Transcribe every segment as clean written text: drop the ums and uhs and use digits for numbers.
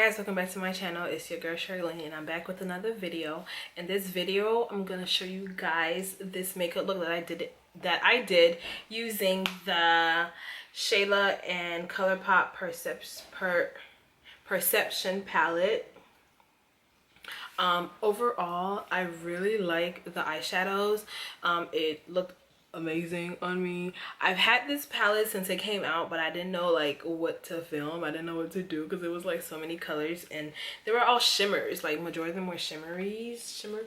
guys, welcome back to my channel. It's your girl SHAYLA and I'm back with another video. In this video I'm gonna show you guys this makeup look that I did using the SHAYLA and ColourPop Perception palette. Overall I really like the eyeshadows. It looked amazing on me. I've had this palette since it came out, but I didn't know like what to film. I didn't know what to do because it was like so many colors and they were all shimmers. Like majority of them were shimmer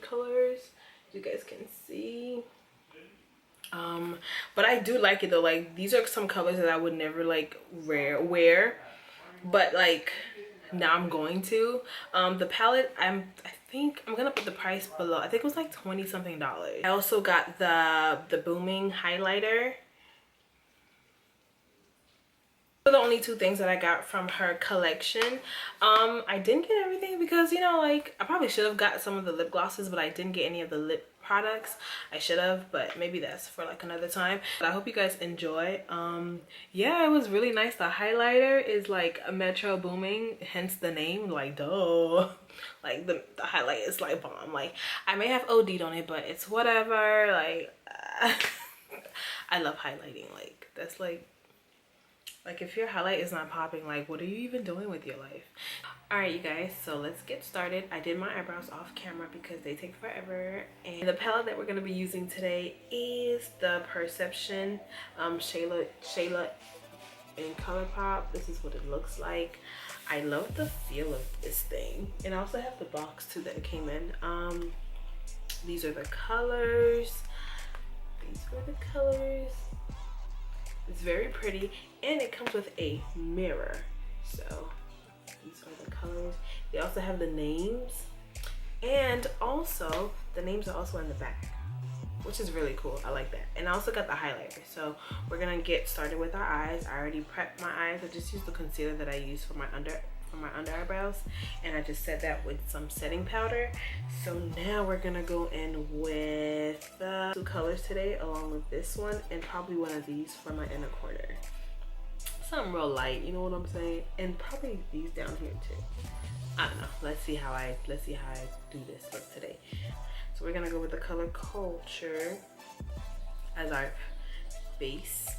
colors, you guys can see. But I do like it though. Like these are some colors that I would never like wear, but like now I'm going to. The palette, I think I'm gonna put the price below. I think it was like 20 something dollars. I also got the Boomin Highlighter. Those are the only two things that I got from her collection. I didn't get everything because, you know, like I probably should have got some of the lip glosses, but I didn't get any of the lip products. I should have, but maybe that's for like another time. But I hope you guys enjoy. Yeah, it was really nice. The highlighter is like a Metro Boomin, hence the name, like duh. Like the highlight is like bomb. Like I may have OD'd on it, but it's whatever. Like I love highlighting. Like that's like if your highlight is not popping, like what are you even doing with your life? All right, you guys, so let's get started. I did my eyebrows off camera because they take forever, and the palette that we're going to be using today is the Perception SHAYLA in ColourPop. This is what it looks like. I love the feel of this thing, and I also have the box too that it came in. These are the colors. It's very pretty, and it comes with a mirror. So these are the colors. They also have the names, and also the names are also in the back, which is really cool. I like that. And I also got the highlighter. So we're gonna get started with our eyes. I already prepped my eyes. I just used the concealer that I use for my under eyebrows, and I just set that with some setting powder. So now we're gonna go in with the two colors today, along with this one and probably one of these for my inner corner. Something real light, you know what I'm saying? And probably these down here too. I don't know. Let's see how I do this look today. So we're gonna go with the color Culture as our base.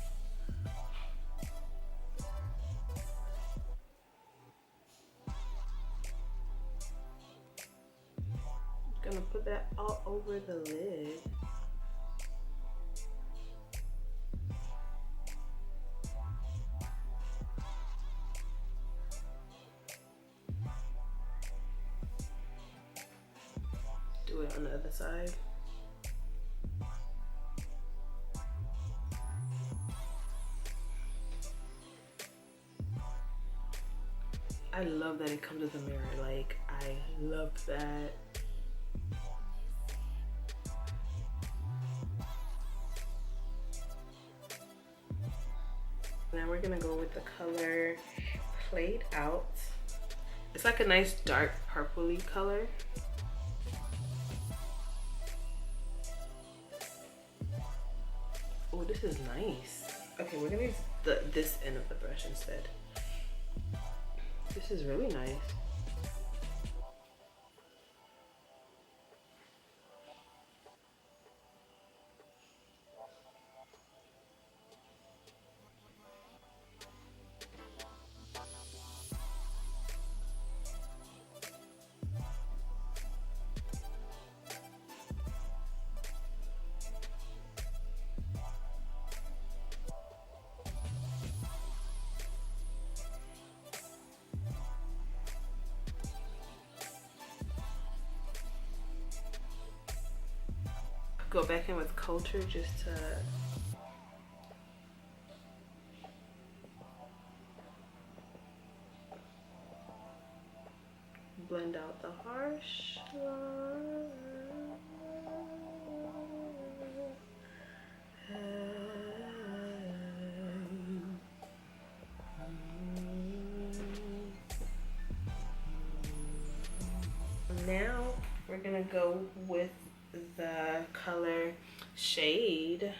Gonna put that all over the lid. Do it on the other side. I love that it comes with a mirror. Like I love that. Now we're gonna go with the color Played Out. It's like a nice dark purpley color. Oh, this is nice. Okay, we're gonna use this end of the brush instead. This is really nice. Go back in with Culture just to blend out the harsh line. Now we're gonna go with the color Shade,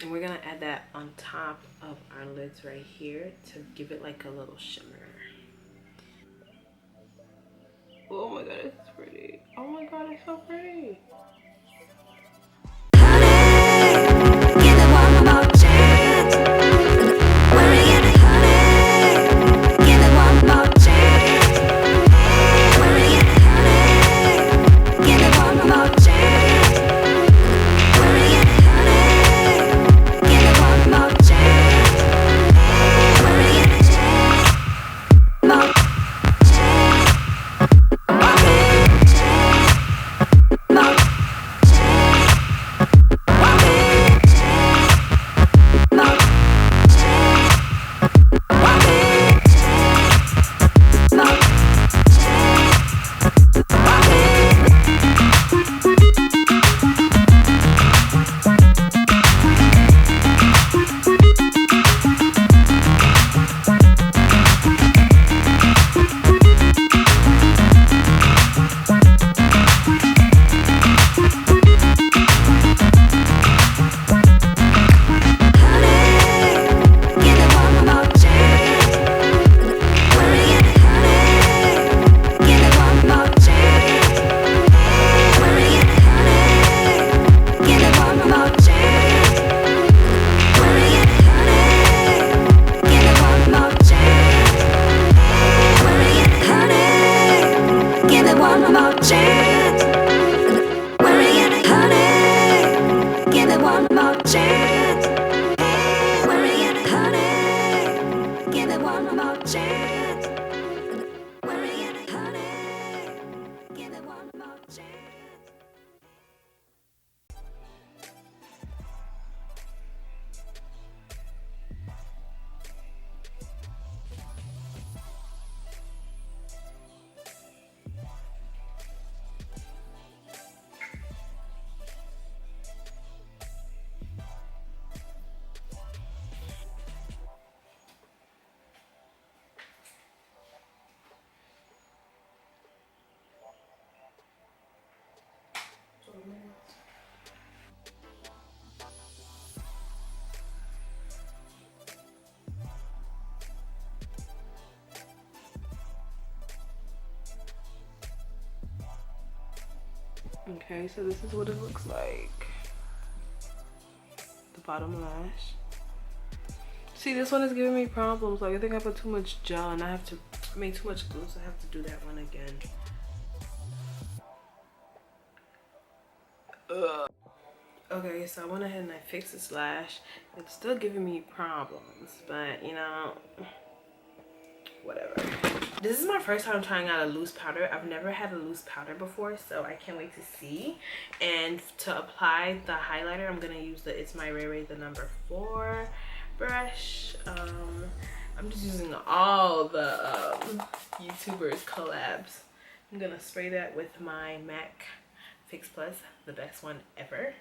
and we're gonna add that on top of our lids right here to give it like a little shimmer. Oh my god, it's pretty. Oh my god, it's so pretty. Okay, so this is what it looks like. The bottom lash. See, this one is giving me problems. Like, I think I put too much gel and I have to make too much glue, so I have to do that one again. Ugh. Okay, so I went ahead and I fixed this lash. It's still giving me problems, but you know, whatever. This is my first time trying out a loose powder. I've never had a loose powder before, so I can't wait to see. And to apply the highlighter, I'm gonna use the It's My Ray Ray, the number 4 brush. I'm just using all the YouTubers collabs. I'm gonna spray that with my MAC Fix Plus, the best one ever.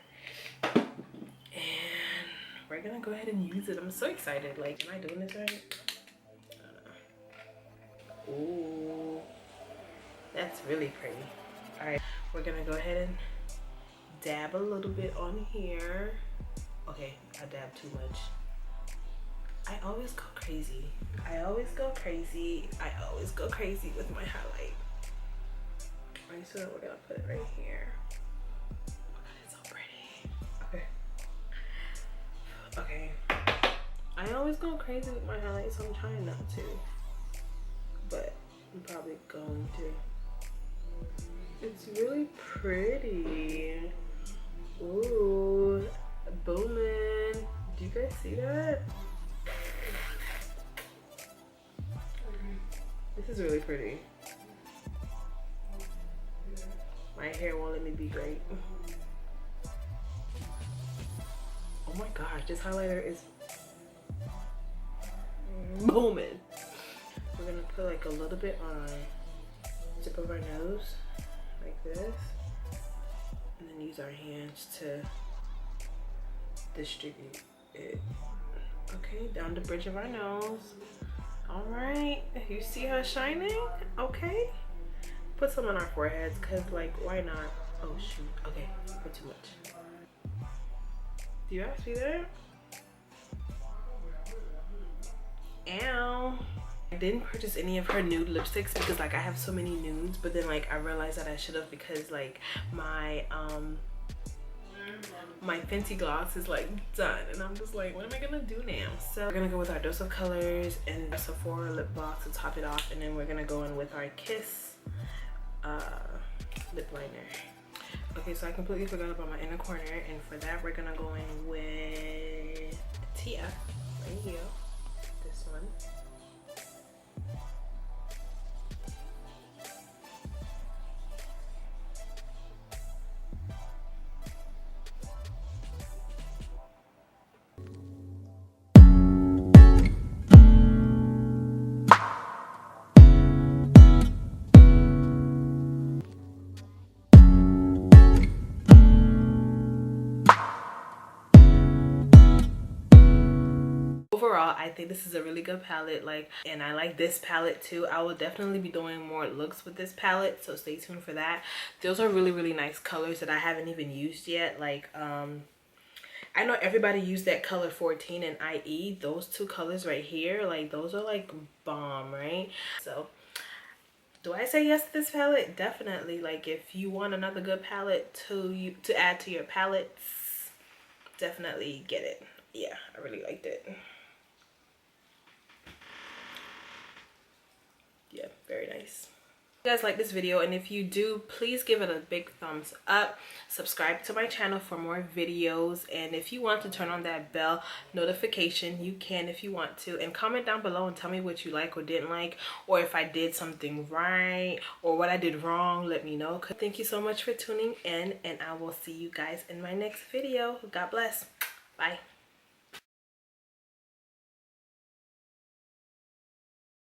And we're gonna go ahead and use it. I'm so excited. Like, am I doing this right? Ooh, that's really pretty. All right, we're gonna go ahead and dab a little bit on here. Okay, I dabbed too much. I always go crazy. I always go crazy. I always go crazy with my highlight. Right, so we're gonna put it right here. Oh God, it's so pretty. Okay. Okay. I always go crazy with my highlight, so I'm trying not to. But I'm probably going to. It's really pretty. Ooh, Boomin. Do you guys see that? This is really pretty. My hair won't let me be great. Oh my gosh, this highlighter is booming. We're gonna put like a little bit on the tip of our nose, like this, and then use our hands to distribute it. Okay, down the bridge of our nose. All right, you see how it's shining? Okay, put some on our foreheads, cause like, why not? Oh shoot, okay, put too much. Do you guys see that? Ow. I didn't purchase any of her nude lipsticks because like I have so many nudes, but then like I realized that I should have because like my Fenty gloss is like done and I'm just like, what am I gonna do now? So we're gonna go with our Dose of Colors and a Sephora lip gloss to top it off, and then we're gonna go in with our Kiss lip liner. Okay, so I completely forgot about my inner corner, and for that we're gonna go in with Tia right here, this one. Overall, I think this is a really good palette, like, and I like this palette too. I will definitely be doing more looks with this palette, so stay tuned for that. Those are really nice colors that I haven't even used yet. Like I know everybody used that color 14 and IE. Those two colors right here, like those are like bomb, right? So do I say yes to this palette? Definitely. Like if you want another good palette to add to your palettes, definitely get it. Yeah, I really liked it. Yeah, very nice. If you guys like this video, and if you do, please give it a big thumbs up. Subscribe to my channel for more videos, and if you want to turn on that bell notification, you can if you want to, and comment down below and tell me what you like or didn't like, or if I did something right or what I did wrong, let me know. Thank you so much for tuning in, and I will see you guys in my next video. God bless. Bye.